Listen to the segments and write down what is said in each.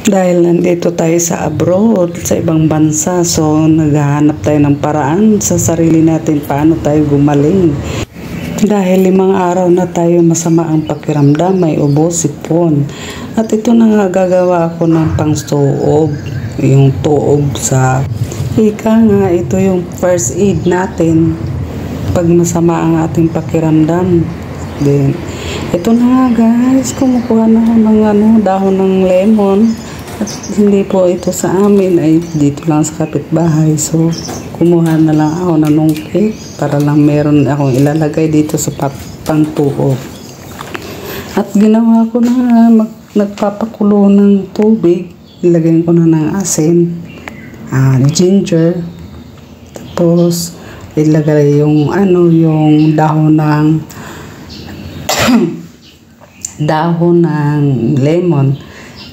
Dahil nandito tayo sa abroad, sa ibang bansa, so naghahanap tayo ng paraan sa sarili natin paano tayo gumaling. Dahil 5 araw na tayo masama ang pakiramdam, may ubo, sipon. At ito na nga gagawa ako ng pangtuob, yung tuob sa ika nga, ito yung first aid natin pag masama ang ating pakiramdam. Then, ito na nga guys, kumukuha na ako ng dahon ng lemon. At hindi po ito sa amin, ay dito lang sa kapitbahay. So, kumuha na lang ako ng nungkit para lang meron akong ilalagay dito sa pangtuob. At ginawa ko na nagpapakulo ng tubig. Ilagay ko na ng asin, ginger, tapos ilagay yung yung dahon ng dahon ng lemon.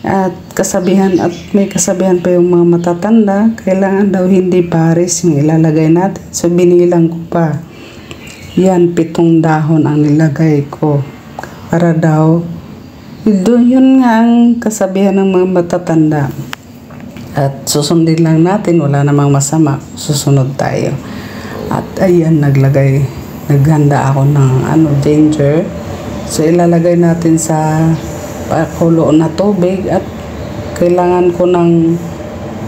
At may kasabihan pa yung mga matatanda, kailangan daw hindi pares yung ilalagay natin. So binilang ko pa. Yan, 7 dahon ang nilagay ko. Para daw, yun nga ang kasabihan ng mga matatanda. At susundin lang natin, wala namang masama. Susunod tayo. At ayan, naghanda ako ng ginger. So ilalagay natin sa pakulo na tubig at kailangan ko ng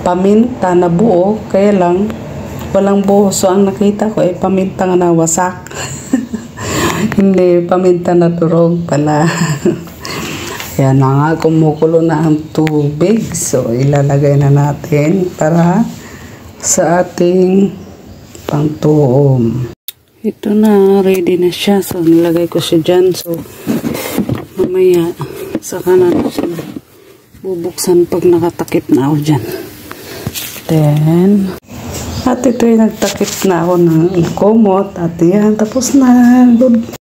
paminta na buo, kaya lang walang buo. So ang nakita ko ay paminta na wasak. Hindi, paminta na turog pala. Yan na nga, kumukulo na ang tubig. So ilalagay na natin para sa ating pangtuom. Ito na, ready na siya. So nilagay ko siya dyan. So mamaya saka na siya bubuksan pag nakatakip na ako dyan. Then, at ito'y nagtakip na ako ng kumot. At yan, tapos na. Good.